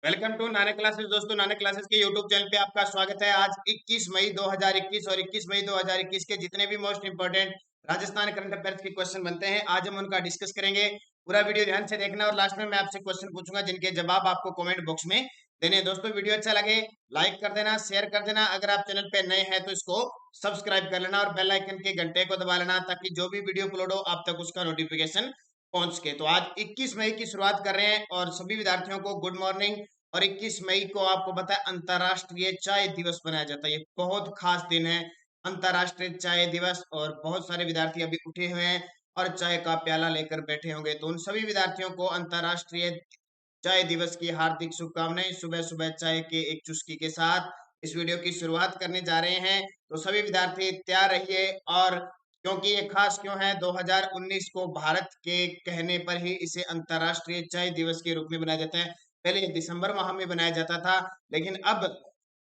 Welcome to Nanak classes. दोस्तों, Nanak classes के YouTube channel पे आपका स्वागत है। आज 21 मई 2021 और 21 मई 2021 के जितने भी most important Rajasthan current affairs के क्वेश्चन बनते हैं, आज हम उनका डिस्कस करेंगे। पूरा वीडियो ध्यान से देखना और लास्ट में मैं आपसे क्वेश्चन पूछूंगा जिनके जवाब आपको कमेंट बॉक्स में देने हैं। दोस्तों, वीडियो अच्छा लगे लाइक कर देना, शेयर कर देना। अगर आप चैनल पे नए हैं तो इसको सब्सक्राइब कर लेना और बेल आइकन के घंटे को दबा लेना ताकि जो भी वीडियो अपलोड हो आप तक उसका नोटिफिकेशन पहुंच के। तो आज 21 मई की शुरुआत कर रहे हैं और सभी विद्यार्थियों को गुड मॉर्निंग। और 21 मई को आपको पता है अंतरराष्ट्रीय चाय दिवस मनाया जाता है। ये बहुत खास दिन है, अंतरराष्ट्रीय चाय दिवस। और बहुत सारे विद्यार्थी अभी उठे हुए हैं और चाय का प्याला लेकर बैठे होंगे, तो उन सभी विद्यार्थियों को अंतरराष्ट्रीय चाय दिवस की हार्दिक शुभकामनाएं। सुबह सुबह चाय के एक चुस्की के साथ इस वीडियो की शुरुआत करने जा रहे हैं, तो सभी विद्यार्थी तैयार रहिए। और क्योंकि ये खास क्यों है, 2019 को भारत के कहने पर ही इसे अंतरराष्ट्रीय चाय दिवस के रूप में मनाया जाता है। पहले ये दिसंबर माह में बनाया जाता था, लेकिन अब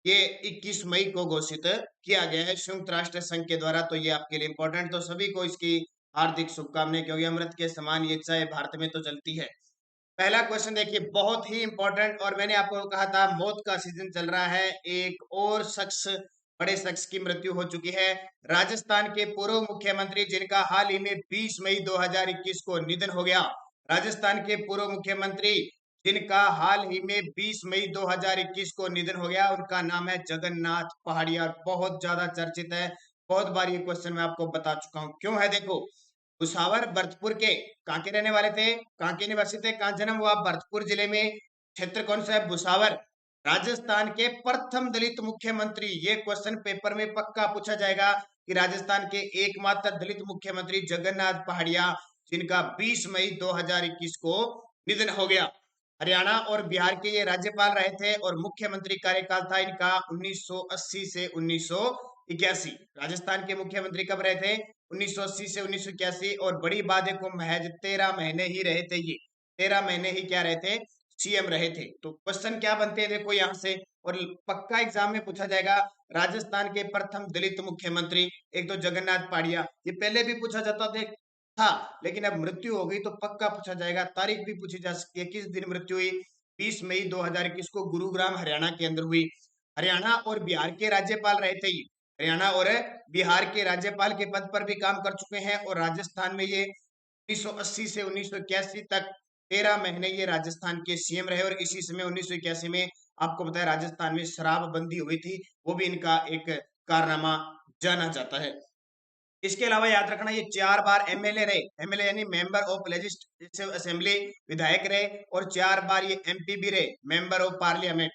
ये 21 मई को घोषित किया गया है संयुक्त राष्ट्र संघ के द्वारा। तो ये आपके लिए इंपॉर्टेंट, तो सभी को इसकी हार्दिक शुभकामनाएं, क्योंकि अमृत के समान ये चाय भारत में तो चलती है। पहला क्वेश्चन देखिए, बहुत ही इंपॉर्टेंट। और मैंने आपको कहा था मौत का सीजन चल रहा है, एक और शख्स, बड़े शख्स की मृत्यु हो चुकी है। राजस्थान के पूर्व मुख्यमंत्री जिनका हाल ही में 20 मई 2021 को निधन हो गया। राजस्थान के पूर्व मुख्यमंत्री जिनका हाल ही में 20 मई 2021 को निधन हो गया, उनका नाम है जगन्नाथ पहाड़िया। बहुत ज्यादा चर्चित है, बहुत बार ये क्वेश्चन मैं आपको बता चुका हूं। क्यों है देखो, भुसावर भरतपुर के कहाँ के रहने वाले थे, कहाँ के निवासी थे, कहाँ जन्म हुआ, भरतपुर जिले में। क्षेत्र कौन सा है, भुसावर। राजस्थान के प्रथम दलित मुख्यमंत्री, ये क्वेश्चन पेपर में पक्का पूछा जाएगा कि राजस्थान के एकमात्र दलित मुख्यमंत्री जगन्नाथ पहाड़िया, जिनका 20 मई 2021 को निधन हो गया। हरियाणा और बिहार के ये राज्यपाल रहे थे और मुख्यमंत्री कार्यकाल था इनका 1980 से 1981। राजस्थान के मुख्यमंत्री कब रहे थे, 1980 से 1981। और बड़ी बात है को महज 13 महीने ही रहे थे ये, 13 महीने ही क्या रहे थे, सीएम रहे थे। तो क्वेश्चन क्या बनते हैं देखो यहाँ से, और पक्का एग्जाम में पूछा जाएगा। राजस्थान के प्रथम दलित मुख्यमंत्री, एक तो जगन्नाथ पहाड़िया, ये पहले भी पूछा जाता था, लेकिन अब मृत्यु हो गई तो पक्का पूछा जाएगा। तारीख भी पूछी जा सकती है, किस दिन मृत्यु हुई, 20 मई 2021 को गुरुग्राम हरियाणा के अंदर हुई। हरियाणा और बिहार के राज्यपाल रहे थे ये, हरियाणा और बिहार के राज्यपाल के पद पर भी काम कर चुके हैं। और राजस्थान में ये 1980 से 1981 तक 13 महीने ये राजस्थान के सीएम रहे। और इसी समय 1981 में आपको पता है राजस्थान में शराबबंदी हुई थी, वो भी इनका एक कारनामा जाना जाता है। इसके अलावा याद रखना, ये 4 बार एमएलए रहे, एमएलए यानी मेंबर ऑफ लेजिस्लेटिव असेंबली, विधायक रहे। और 4 बार ये एमपी भी रहे, member of parliament.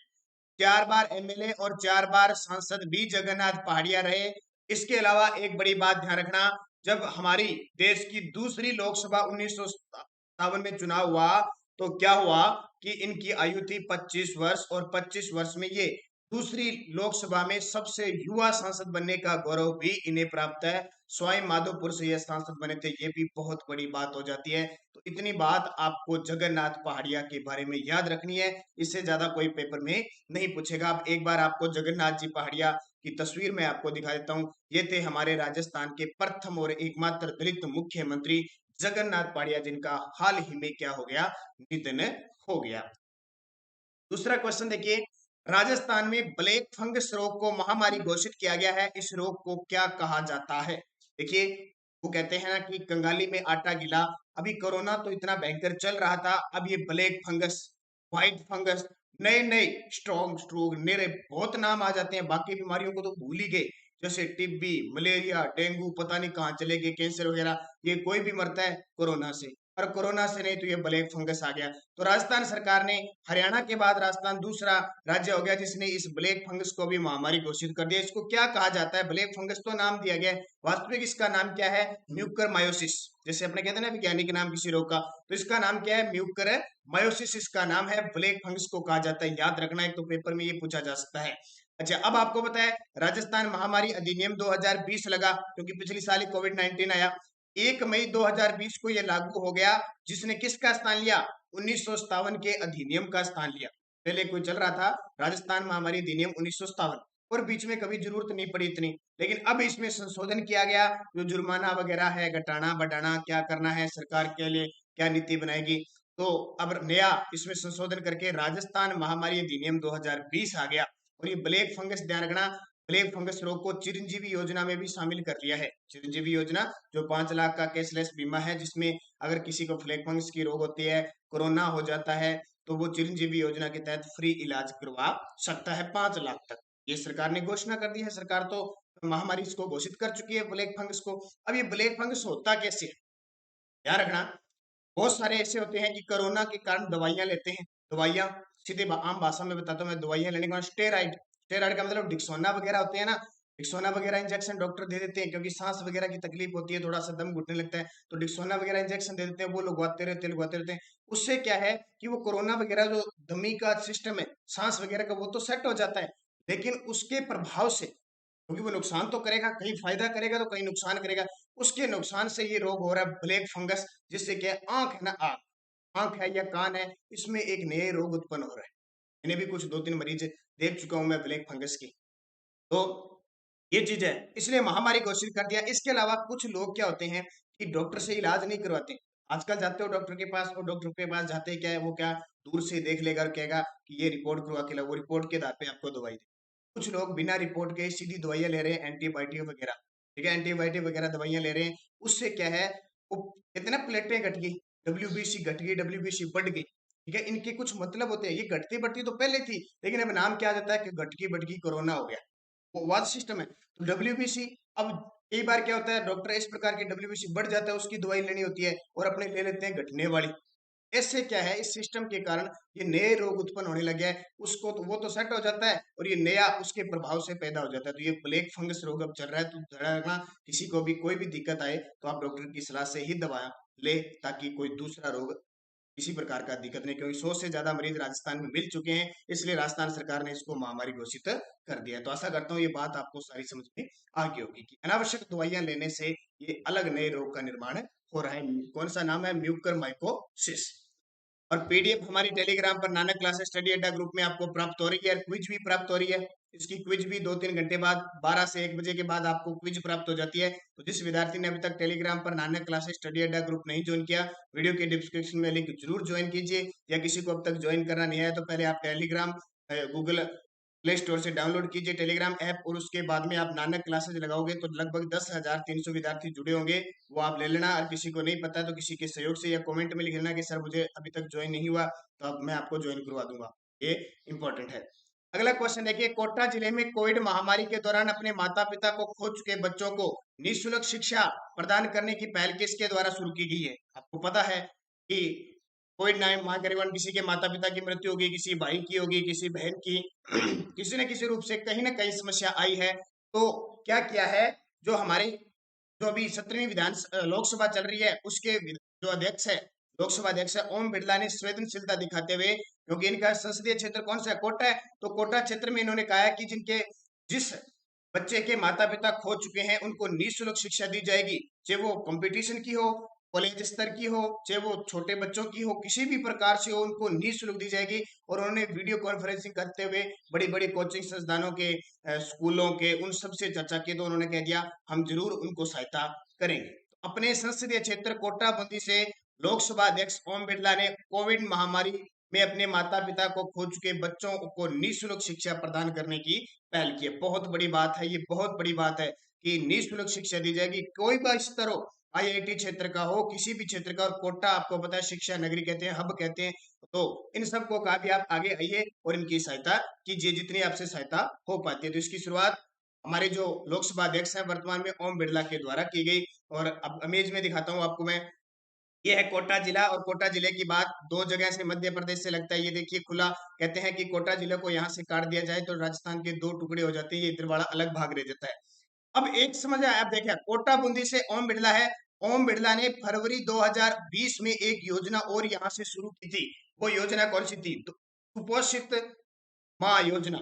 4 bar MLA और 4 बार सांसद भी जगन्नाथ पहाड़िया रहे। इसके अलावा एक बड़ी बात ध्यान रखना, जब हमारी देश की दूसरी लोकसभा 1957 में चुनाव हुआ, तो क्या हुआ कि इनकी आयु थी 25 वर्ष, और 25 वर्ष में ये दूसरी लोकसभा में सबसे युवा सांसद बनने का गौरव भी इन्हें प्राप्त है। स्वयं माधोपुर से ये सांसद बने थे, ये भी बहुत बड़ी बात हो जाती है। तो इतनी बात आपको जगन्नाथ पहाड़िया के बारे में याद रखनी है, इससे ज्यादा कोई पेपर में नहीं पूछेगा। अब एक बार आपको जगन्नाथ जी पहाड़िया की तस्वीर में आपको दिखा देता हूँ। ये थे हमारे राजस्थान के प्रथम और एकमात्र दलित मुख्यमंत्री जगन्नाथ पहाड़िया, जिनका हाल ही में क्या हो गया, निधन हो गया। दूसरा क्वेश्चन देखिए, राजस्थान में ब्लैक फंगस रोग को महामारी घोषित किया गया है, इस रोग को क्या कहा जाता है। देखिए, वो कहते हैं ना कि कंगाली में आटा गिला। अभी कोरोना तो इतना भयंकर चल रहा था, अब ये ब्लैक फंगस, व्हाइट फंगस, नए नए स्ट्रॉन्ग स्ट्रोक, मेरे बहुत नाम आ जाते हैं, बाकी बीमारियों को तो भूल ही गए। जैसे टीबी, मलेरिया, डेंगू, पता नहीं कहाँ चले गए, कैंसर वगैरह, ये कोई भी मरता है कोरोना से, और कोरोना से नहीं तो ये ब्लैक फंगस आ गया। तो राजस्थान सरकार ने, हरियाणा के बाद राजस्थान दूसरा राज्य हो गया जिसने इस ब्लैक फंगस को भी महामारी घोषित कर दिया। इसको क्या कहा जाता है, ब्लैक फंगस तो नाम दिया गया है, वास्तविक इसका नाम क्या है, म्यूकर मायोसिस। जैसे अपने कहते हैं ना वैज्ञानिक नाम किसी रोग का, तो इसका नाम क्या है, म्यूकर मायोसिस इसका नाम है, ब्लैक फंगस को कहा जाता है। याद रखना है, तो पेपर में ये पूछा जा सकता है। अच्छा, अब आपको पता है राजस्थान महामारी अधिनियम 2020 लगा, क्योंकि पिछली साल कोविड 19 आया। 1 मई 2020 को यह लागू हो गया, जिसने किसका स्थान लिया, 1957 के अधिनियम का स्थान लिया। पहले कोई चल रहा था राजस्थान महामारी अधिनियम 1957, और बीच में कभी जरूरत नहीं पड़ी इतनी, लेकिन अब इसमें संशोधन किया गया, जो जुर्माना वगैरह है, घटाना बढ़ाना क्या करना है, सरकार के लिए क्या नीति बनाएगी। तो अब नया इसमें संशोधन करके राजस्थान महामारी अधिनियम 2020 आ गया और ये ब्लैक फंगस, ध्यान रखना, ब्लैक फंगस रोग को चिरंजीवी योजना में भी शामिल कर लिया है। चिरंजीवी योजना जो 5 लाख का कैशलेस बीमा है, जिसमें अगर किसी को ब्लैक फंगस की रोग होती है, कोरोना हो जाता है, तो वो चिरंजीवी योजना के तहत फ्री इलाज करवा सकता है 5 लाख तक। ये सरकार ने घोषणा कर दी है। सरकार तो महामारी इसको घोषित कर चुकी है ब्लैक फंगस को। अब ये ब्लैक फंगस होता कैसे है, ध्यान रखना, बहुत सारे ऐसे होते हैं कि कोरोना के कारण दवाइयां लेते हैं। दवाइयां, सीधे आम भाषा में बताता हूँ मैं, दवाइयां लेने के बाद स्टेरॉइड, स्टेरॉइड का मतलब डिक्सोना वगैरह होते हैं ना, डिक्सोना वगैरह इंजेक्शन डॉक्टर दे देते हैं, क्योंकि सांस वगैरह की तकलीफ होती है, थोड़ा सा दम घुटने लगता है, तो डिक्सोना वगैरह इंजेक्शन दे देते हैं, वो लगवाते रहते हैं। उससे क्या है कि वो कोरोना वगैरह जो दमी का सिस्टम है, सांस वगैरह का, वो तो सेट हो जाता है, लेकिन उसके प्रभाव से, क्योंकि वो नुकसान तो करेगा, कहीं फायदा करेगा तो कहीं नुकसान करेगा, उसके नुकसान से ये रोग हो रहा है ब्लैक फंगस, जिससे क्या है, आंख है ना, आंख है या कान है, इसमें एक नए रोग उत्पन्न हो रहा है। मैंने भी कुछ 2-3 मरीज देख चुका हूं मैं ब्लैक फंगस की। तो ये चीज है, इसलिए महामारी घोषित कर दिया। इसके अलावा कुछ लोग क्या होते हैं कि डॉक्टर से इलाज नहीं करवाते। आजकल जाते हो डॉक्टर के पास, और डॉक्टर के पास जाते क्या है, वो क्या दूर से देख लेगा और कहेगा कि ये रिपोर्ट करवा के ला, वो रिपोर्ट के आधार पे आपको दवाई दे। कुछ लोग बिना रिपोर्ट के सीधी दवाइयां ले रहे हैं, एंटीबायोटिक वगैरह, ठीक है, एंटीबायोटिक वगैरह दवाइयां ले रहे हैं। उससे क्या है, वो कहते हैं ना, प्लेटें घट गई, डब्ल्यूबीसी घट गई, डब्ल्यूबीसी बढ़ गई, ठीक है। इनके कुछ मतलब होते हैं, ये घटती बढ़ती तो पहले थी, लेकिन अब नाम क्या आ जाता है कि घटकी बढ़ गई, कोरोना हो गया, वो वाद सिस्टम है। तो डब्ल्यूबीसी, अब कई बार क्या होता है, डॉक्टर इस प्रकार की डब्ल्यूबीसी बढ़ जाता है, उसकी दवाई लेनी होती है और अपने ले लेते हैं घटने वाली। इससे क्या है, इस सिस्टम के कारण ये नए रोग उत्पन्न होने लगे हैं। उसको तो वो तो सेट हो जाता है और ये नया उसके प्रभाव से पैदा हो जाता है। तो ये ब्लैक फंगस रोग अब चल रहा है, तो ध्यान रखना, किसी को भी कोई भी दिक्कत आए तो आप डॉक्टर की सलाह से ही दवा ले, ताकि कोई दूसरा रोग किसी प्रकार का दिक्कत नहीं, क्योंकि 100 से ज्यादा मरीज राजस्थान में मिल चुके हैं, इसलिए राजस्थान सरकार ने इसको महामारी घोषित कर दिया है। तो आशा करता हूँ ये बात आपको सारी समझ में आ गई होगी कि अनावश्यक दवाइयां लेने से ये अलग नए रोग का निर्माण हो रहा है। कौन सा नाम है, म्यूकर माइकोसिस। और पीडीएफ हमारी टेलीग्राम पर नानक क्लासेस स्टडी अड्डा ग्रुप में आपको प्राप्त हो रही है, क्विज भी प्राप्त हो रही है। इसकी क्विज भी 2-3 घंटे बाद 12 से 1 बजे के बाद आपको क्विज प्राप्त हो जाती है। तो जिस विद्यार्थी ने अभी तक टेलीग्राम पर नानक क्लासेस स्टडी अड्डा ग्रुप नहीं ज्वाइन किया, वीडियो के डिस्क्रिप्शन में लिंक जरूर ज्वाइन कीजिए, या किसी को अब तक ज्वाइन करना नहीं आया तो पहले आप टेलीग्राम गूगल प्ले स्टोर से डाउनलोड कीजिए टेलीग्राम ऐप, और उसके बाद में आप नानक क्लासेज लगाओगे तो लगभग 10,300 विद्यार्थी जुड़े होंगे, वो आप ले लेना। और किसी को नहीं पता तो किसी के सहयोग से या कमेंट में लिख लेना कि सर मुझे अभी तक ज्वाइन नहीं हुआ, तो अब मैं आपको ज्वाइन करवा दूंगा। ये इंपॉर्टेंट है। अगला क्वेश्चन देखिए, कोटा जिले में कोविड महामारी के दौरान अपने माता पिता को खो चुके बच्चों को निःशुल्क शिक्षा प्रदान करने की पहल किसके द्वारा शुरू की गई है। आपको पता है कि कोविड 9 महामारी के दौरान किसी के माता पिता की मृत्यु होगी, किसी भाई की होगी, किसी बहन की, किसी न किसी रूप से कहीं ना कहीं समस्या आई है। तो क्या किया है, जो हमारे, जो अभी 17वीं लोकसभा चल रही है, उसके जो अध्यक्ष है, लोकसभा अध्यक्ष है ओम बिरला ने संवेदनशीलता दिखाते हुए, क्योंकि इनका संसदीय क्षेत्र कौन सा है, कोटा है, तो कोटा क्षेत्र में इन्होंने कहा है कि जिस बच्चे के माता पिता खो चुके हैं उनको निःशुल्क शिक्षा दी जाएगी, चाहे वो कंपटीशन की हो, कॉलेज स्तर की हो, चाहे वो छोटे बच्चों की हो, किसी भी प्रकार से हो, उनको निःशुल्क दी जाएगी। और उन्होंने वीडियो कॉन्फ्रेंसिंग करते हुए बड़ी बड़ी कोचिंग संस्थानों के, स्कूलों के, उन सबसे चर्चा की, तो उन्होंने कह दिया हम जरूर उनको सहायता करेंगे। अपने संसदीय क्षेत्र कोटा बूंदी से लोकसभा अध्यक्ष ओम बिरला ने कोविड महामारी में अपने माता पिता को खो चुके बच्चों को निःशुल्क शिक्षा प्रदान करने की पहल की है। बहुत बड़ी बात है, ये बहुत बड़ी बात है कि निःशुल्क शिक्षा दी जाएगी, कोई भी स्तर हो, आईआईटी क्षेत्र का हो, किसी भी क्षेत्र का। और कोटा आपको पता है शिक्षा नगरी कहते हैं, हब कहते हैं। तो इन सबको कहा भी आप आगे आइए और इनकी सहायता कीजिए, जितनी आपसे सहायता हो पाती है। तो इसकी शुरुआत हमारे जो लोकसभा अध्यक्ष हैं वर्तमान में ओम बिरला के द्वारा की गई। और अब इमेज में दिखाता हूँ आपको मैं, ये है कोटा जिला, और कोटा जिले की बात दो जगह से मध्य प्रदेश से लगता है। ये देखिए खुला, कहते हैं कि कोटा जिले को यहाँ से काट दिया जाए तो राजस्थान के 2 टुकड़े हो जाते हैं, ये इधर वाला अलग भाग रह जाता है। अब एक समझ आया, आप देखिए कोटा बूंदी से ओम बिरला है, ओम बिरला ने फरवरी 2020 में एक योजना और यहाँ से शुरू की थी। वो योजना कौन सी थी, तो सुपोषित माँ योजना।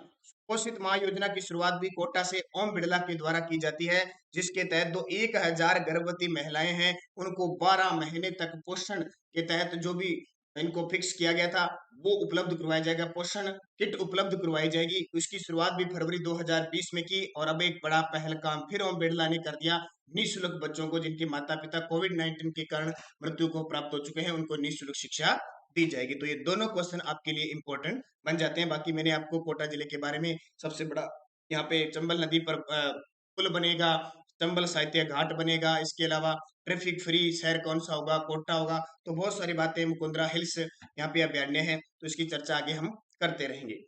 पोषित माँ योजना की शुरुआत भी कोटा से ओम बिरला के द्वारा की जाती है, जिसके तहत 1,000 गर्भवती महिलाएं हैं, उनको 12 महीने तक पोषण के तहत जो भी इनको फिक्स किया गया था वो उपलब्ध करवाया जाएगा, पोषण किट उपलब्ध करवाई जाएगी। इसकी शुरुआत भी फरवरी 2020 में की। और अब एक बड़ा पहल काम फिर ओम बिरला ने कर दिया, निःशुल्क बच्चों को जिनके माता पिता कोविड 19 के कारण मृत्यु को प्राप्त हो चुके हैं, उनको निःशुल्क शिक्षा दी जाएगी। तो ये दोनों क्वेश्चन आपके लिए इंपॉर्टेंट बन जाते हैं। बाकी मैंने आपको कोटा जिले के बारे में सबसे बड़ा यहाँ पे चंबल नदी पर पुल बनेगा, चंबल साहित्य घाट बनेगा, इसके अलावा ट्रैफिक फ्री शहर कौन सा होगा, कोटा होगा। तो बहुत सारी बातें, मुकुंदरा हिल्स यहाँ पे अभ्यारण्य है, तो इसकी चर्चा आगे हम करते रहेंगे।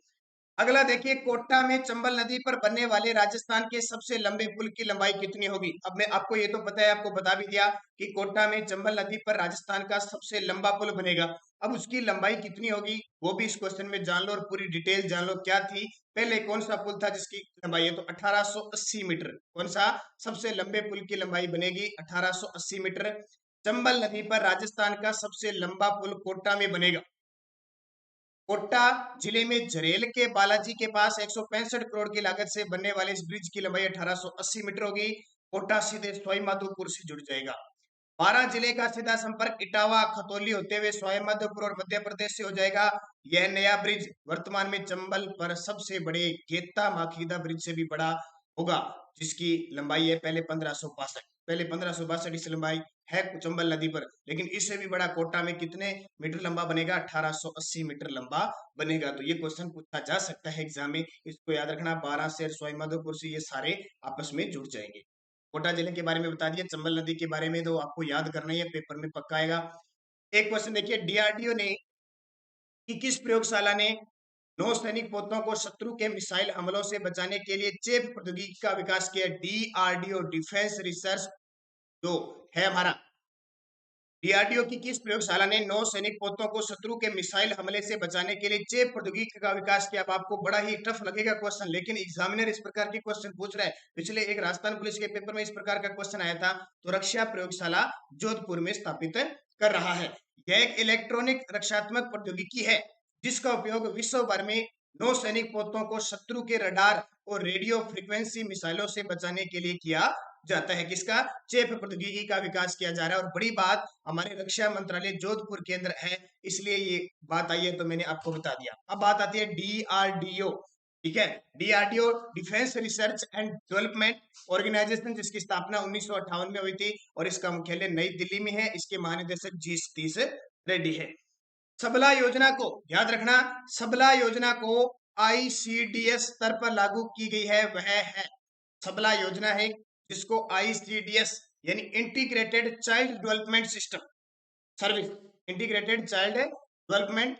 अगला देखिए, कोटा में चंबल नदी पर बनने वाले राजस्थान के सबसे लंबे पुल की लंबाई कितनी होगी। अब मैं आपको ये तो पता है, आपको बता भी दिया कि कोटा में चंबल नदी पर राजस्थान का सबसे लंबा पुल बनेगा। अब उसकी लंबाई कितनी होगी वो भी इस क्वेश्चन में जान लो और पूरी डिटेल जान लो क्या थी। पहले कौन सा पुल था जिसकी लंबाई है, तो 1880 मीटर। कौन सा सबसे लंबे पुल की लंबाई बनेगी, 1880 मीटर। चंबल नदी पर राजस्थान का सबसे लंबा पुल कोटा में बनेगा। कोटा जिले में झरेल के बालाजी के पास 165 करोड़ की लागत से बनने वाले इस ब्रिज की लंबाई 1880 मीटर होगी। कोटा सीधे सवाई माधोपुर से जुड़ जाएगा। 12 जिले का सीधा संपर्क इटावा खतौली होते हुए सवाई माधोपुर और मध्य प्रदेश से हो जाएगा। यह नया ब्रिज वर्तमान में चंबल पर सबसे बड़े गेता माखीदा ब्रिज से भी बड़ा होगा, जिसकी लंबाई है पहले 1562 इस लंबाई है चंबल नदी पर, लेकिन इससे भी बड़ा कोटा में कितने मीटर लंबा बनेगा, 1880 मीटर लंबा बनेगा। तो ये क्वेश्चन पूछा जा सकता है एग्जाम में, इसको याद रखना। 12 से सवाई माधोपुर से ये सारे आपस में जुड़ जाएंगे। कोटा जिले के बारे में बता दिया, चंबल नदी के बारे में तो आपको याद करना ही है, पेपर में पक्का आएगा। एक क्वेश्चन देखिए, डीआरडीओ ने कि किस प्रयोगशाला ने नौ सैनिक पोतों को शत्रु के मिसाइल हमलों से बचाने के लिए चेप प्रौद्योगिकी का विकास किया। डीआरडीओ डिफेंस रिसर्च जो है हमारा, डीआरडीओ की किस प्रयोगशाला ने नौ सैनिक पोतों को शत्रु के मिसाइल हमले से बचाने के लिए चेप प्रौद्योगिकी का विकास किया। अब आपको बड़ा ही टफ लगेगा क्वेश्चन, लेकिन एग्जामिनर इस प्रकार के क्वेश्चन पूछ रहा है। पिछले एक राजस्थान पुलिस के पेपर में इस प्रकार का क्वेश्चन आया था, तो रक्षा प्रयोगशाला जोधपुर में स्थापित कर रहा है। यह एक इलेक्ट्रॉनिक रक्षात्मक प्रौद्योगिकी है जिसका उपयोग विश्व भर में नौ सैनिक पोतों को शत्रु के रडार और रेडियो फ्रीक्वेंसी मिसाइलों से बचाने के लिए किया जाता है। किसका, चेप प्रौद्योगिकी का विकास किया जा रहा है। और बड़ी बात, हमारे रक्षा मंत्रालय जोधपुर के अंदर है, इसलिए ये बात आई है, तो मैंने आपको बता दिया। अब बात आती है डीआरडीओ, ठीक है, DRDO defence research and development organisation, जिसकी स्थापना 1958 में हुई थी और इसका मुख्यालय नई दिल्ली में है। इसके महानिदेशक जी सतीश रेड्डी है। सबला योजना को याद रखना, सबला योजना को आईसीडीएस स्तर पर लागू की गई है, वह है सबला योजना है जिसको आईसीडीएस यानी integrated child development system service, integrated child development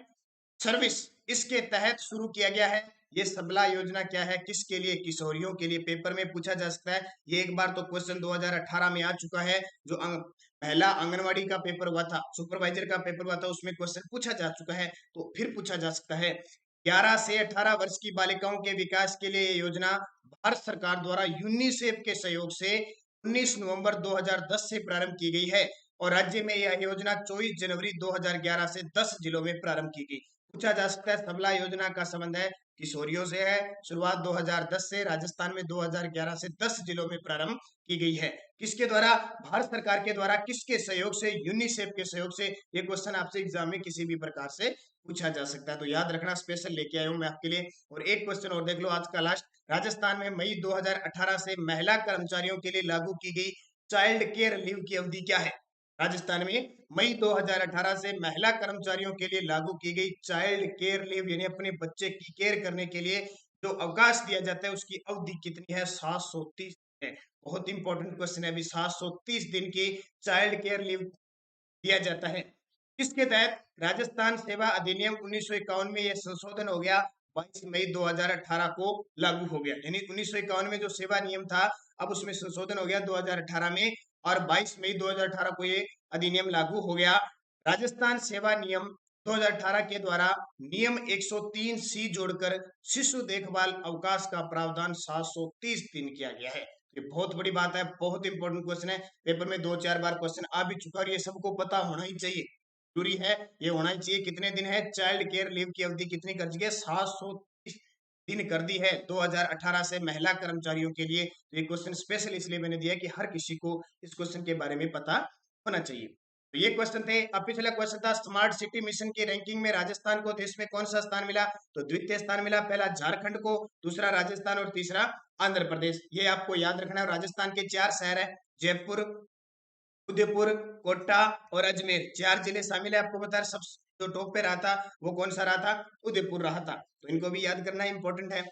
service, इसके तहत शुरू किया गया है। ये सबला योजना क्या है, किसके लिए, किशोरियों के लिए। पेपर में पूछा जा सकता है, ये एक बार तो क्वेश्चन 2018 में आ चुका है, जो पहला आंगनवाड़ी का पेपर हुआ था, सुपरवाइजर का पेपर हुआ था, उसमें क्वेश्चन पूछा जा चुका है, तो फिर पूछा जा सकता है। 11 से 18 वर्ष की बालिकाओं के विकास के लिए ये योजना भारत सरकार द्वारा यूनिसेफ के सहयोग से 19 नवंबर 2010 से प्रारंभ की गई है और राज्य में यह योजना 24 जनवरी 2011 से 10 जिलों में प्रारंभ की गई। पूछा जा सकता है, सबला योजना का संबंध है किशोरियों से है, शुरुआत 2010 से, राजस्थान में 2011 से 10 जिलों में प्रारंभ की गई है। किसके द्वारा, भारत सरकार के द्वारा, किसके सहयोग से, यूनिसेफ के सहयोग से। ये क्वेश्चन आपसे एग्जाम में किसी भी प्रकार से पूछा जा सकता है, तो याद रखना, स्पेशल लेके आया हूं मैं आपके लिए। और एक क्वेश्चन और देख लो आज का लास्ट, राजस्थान में मई 2018 से महिला कर्मचारियों के लिए लागू की गई चाइल्ड केयर लीव की अवधि क्या है। राजस्थान में मई 2018 से महिला कर्मचारियों के लिए लागू की गई चाइल्ड केयर लीव यानी अपने बच्चे की केयर करने के लिए जो अवकाश दिया जाता है उसकी अवधि कितनी है, 730 है। बहुत इंपॉर्टेंट क्वेश्चन है, अभी 730 दिन की चाइल्ड केयर लीव दिया जाता है। इसके तहत राजस्थान सेवा अधिनियम 1951 में यह संशोधन हो गया, 22 मई 2018 को लागू हो गया। यानी 1951 में जो सेवा नियम था, अब उसमें संशोधन हो गया 2018 में, और 22 मई 2018 को ये अधिनियम लागू हो गया। राजस्थान सेवा नियम 2018 के द्वारा नियम 103 सी जोड़कर शिशु देखभाल अवकाश का प्रावधान 730 दिन किया गया है। ये बहुत बड़ी बात है, बहुत इंपॉर्टेंट क्वेश्चन है, पेपर में 2-4 बार क्वेश्चन आ भी चुका और ये सबको पता होना ही चाहिए, जरूरी है, ये होना ही चाहिए। कितने दिन है चाइल्ड केयर लीव की अवधि, कितनी कर दी है, 730 दिन कर दी है 2018 से महिला कर्मचारियों के लिए। तो ये क्वेश्चन स्पेशल इसलिए मैंने दिया कि हर किसी को इस क्वेश्चन के बारे में पता होना चाहिए। तो ये क्वेश्चन थे। अब पिछला क्वेश्चन था स्मार्ट सिटी मिशन की रैंकिंग में राजस्थान को देश में कौन सा स्थान मिला, तो द्वितीय स्थान मिला। पहला झारखंड को, दूसरा राजस्थान और तीसरा आंध्र प्रदेश। ये आपको याद रखना है। राजस्थान के 4 शहर है, जयपुर, उदयपुर, कोटा और अजमेर, 4 जिले शामिल है। आपको बता सब जो टॉप पे रहा था वो कौन सा रहा था? उदयपुर रहा था। तो इनको भी याद करना इंपॉर्टेंट है।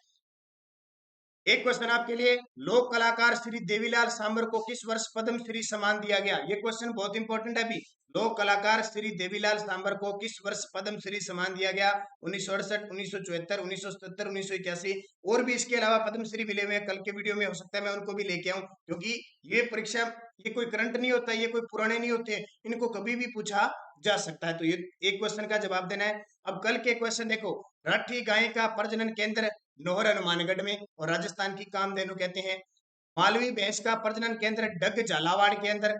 एक क्वेश्चन आपके लिए, लोक कलाकार श्री देवीलाल सांबर को किस वर्ष पद्म श्री सम्मान दिया गया? ये क्वेश्चन बहुत इंपॉर्टेंट है अभी। लोक कलाकार श्री देवीलाल सांबर को किस वर्ष पद्म श्री सम्मान दिया गया? 1968, 1974, 1977, 1981। और भी इसके अलावा पद्म श्री मिले हुए हैं, कल के वीडियो में हो सकता है मैं उनको भी लेके आऊं, क्योंकि ये परीक्षा, ये कोई करंट नहीं होता, ये कोई पुराने नहीं होते, इनको कभी भी पूछा जा सकता है। तो ये एक क्वेश्चन का जवाब देना है। अब कल के क्वेश्चन देखो, राठी गाय का प्रजनन केंद्र नोहर हनुमानगढ़ में और राजस्थान की कामधेनु कहते हैं। मालवी भैंस का प्रजनन केंद्र डग झालावाड़ के अंदर।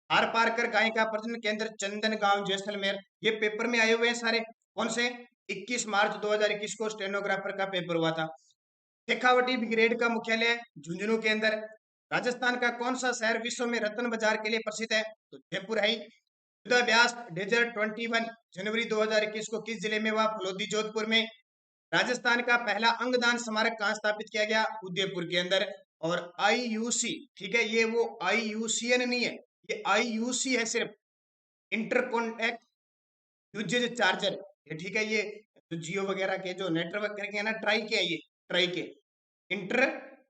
आर पारकर गाय का प्रजनन केंद्र चंदन गांव जैसलमेर। ये पेपर में आए हुए हैं सारे। कौन से? 21 मार्च 2021 को स्टेनोग्राफर का पेपर हुआ था। शेखावटी ब्रिगेड का मुख्यालय झुंझुनू के अंदर। राजस्थान का कौन सा शहर विश्व में रत्न बाजार के लिए प्रसिद्ध है? तो जयपुर है। युद्धाभ्यास डेजर्ट 21 जनवरी 2021 को किस जिले में हुआ? फलोदी जोधपुर में। राजस्थान का पहला अंगदान स्मारक कहाँ स्थापित किया गया? उदयपुर के अंदर। और आईयूसी, ठीक है, ये वो आईयूसीएन नहीं है, ये आईयूसी है सिर्फ, इंटरकॉन्टेक्ट यूजेज चार्जर। ये ठीक है, ये जो जियो वगैरह के जो नेटवर्क करके है ना, ट्राई के है, ये ट्राई के इंटर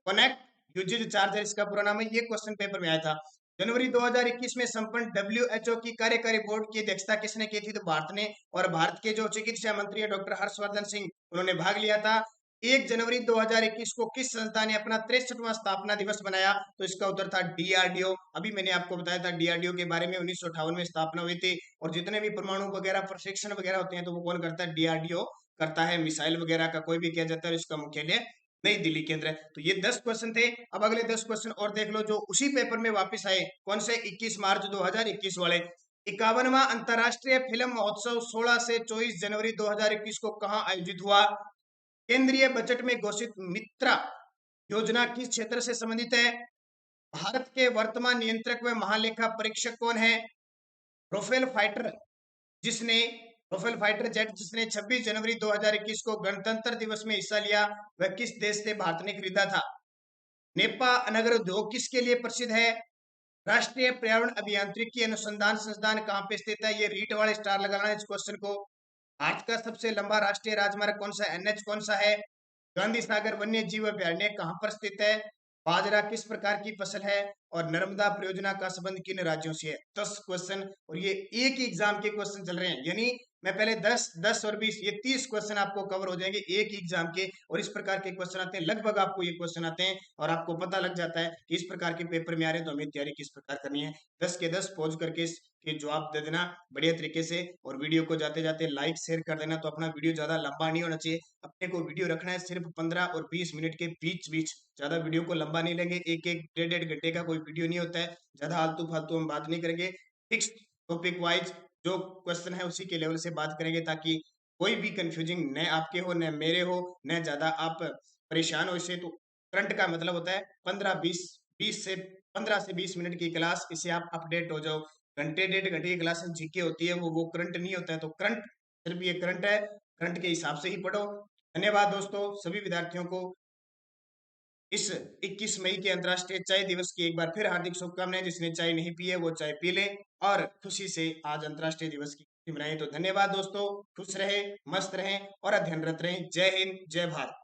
कनेक्ट यूजेज चार्जर इसका पूरा नाम है। ये क्वेश्चन पेपर में आया था। जनवरी 2021 में संपन्न डब्ल्यूएचओ की कार्यकारी बोर्ड की अध्यक्षता किसने की थी? तो भारत ने। और भारत के जो चिकित्सा मंत्री है डॉक्टर हर्षवर्धन सिंह, उन्होंने भाग लिया था। 1 जनवरी 2021 को किस संस्था ने अपना 63वां स्थापना दिवस बनाया? तो इसका उत्तर था डीआरडीओ। अभी मैंने आपको बताया था डीआरडीओ के बारे में, 1958 में स्थापना हुई थी। और जितने भी परमाणु वगैरह प्रशिक्षण वगैरह होते हैं तो वो कौन करता है? डीआरडीओ करता है। मिसाइल वगैरह का कोई भी किया जाता है, इसका मुख्यालय नई दिल्ली केंद्र है। तो ये 10 क्वेश्चन थे। अब अगले 10 क्वेश्चन और देख लो जो उसी पेपर में वापस आए। कौन से? 21 मार्च 2021 वाले। 51वां अंतरराष्ट्रीय फिल्म महोत्सव 16 से 24 जनवरी 2021 को कहां आयोजित हुआ? केंद्रीय बजट में घोषित मित्रा योजना किस क्षेत्र से संबंधित है? भारत के वर्तमान नियंत्रक व महालेखा परीक्षक कौन है? राफेल फाइटर जिसने राफेल फाइटर जेट जिसने 26 जनवरी 2021 को गणतंत्र दिवस में हिस्सा लिया, वह किस देश से भारत ने खरीदा था? नेपा नगर उद्योग किसके लिए प्रसिद्ध है? राष्ट्रीय पर्यावरण अभियांत्रिकी अनुसंधान संस्थान कहाँ पे स्थित है? ये रीट वाले स्टार लगाना है इस क्वेश्चन को। भारत का सबसे लंबा राष्ट्रीय राजमार्ग कौन सा? एनएच कौन सा है? गांधी सागर वन्य जीव अभयारण्य कहाँ पर स्थित है? बाजरा किस प्रकार की फसल है? और नर्मदा परियोजना का संबंध किन राज्यों से है? 10 क्वेश्चन, और ये एक ही एग्जाम के क्वेश्चन चल रहे हैं, यानी मैं पहले 10, 10 और 20, ये 30 क्वेश्चन आपको कवर हो जाएंगे एक ही एग्जाम के। और इस प्रकार के क्वेश्चन आते हैं, लगभग आपको ये क्वेश्चन आते हैं और आपको पता लग जाता है कि इस प्रकार के पेपर में आ रहे हैं तो हमें तैयारी किस प्रकार करनी है। 10 के 10 पॉज करके इसके जवाब दे देना बढ़िया तरीके से, और वीडियो को जाते जाते लाइक शेयर कर देना। तो अपना वीडियो ज्यादा लंबा नहीं होना चाहिए, अपने को वीडियो रखना है सिर्फ 15 और 20 मिनट के बीच बीच, ज्यादा वीडियो को लंबा नहीं लेंगे। एक एक डेढ़ घंटे का कोई वीडियो नहीं होता है, ज्यादा आलतू फालतू हम बात नहीं करेंगे। फिक्स टॉपिक वाइज जो क्वेश्चन है उसी के लेवल से बात करेंगे, ताकि कोई भी कंफ्यूजिंग न आपके हो न मेरे हो, न ज्यादा आप परेशान हो इससे। तो करंट का मतलब होता है 15 से 20 मिनट की क्लास, इससे आप अपडेट हो जाओ। घंटे डेढ़ घंटे की क्लास जीके होती है, वो करंट नहीं होता है। तो करंट सिर्फ ये करंट है, करंट के हिसाब से ही पढ़ो। धन्यवाद दोस्तों सभी विद्यार्थियों को इस 21 मई के अंतर्राष्ट्रीय चाय दिवस की एक बार फिर हार्दिक शुभकामनाएं। जिसने चाय नहीं पी है वो चाय पी ले और खुशी से आज अंतर्राष्ट्रीय दिवस की खुशी मनाएं। तो धन्यवाद दोस्तों, खुश रहें, मस्त रहें और अध्ययनरत रहें। जय हिंद, जय भारत।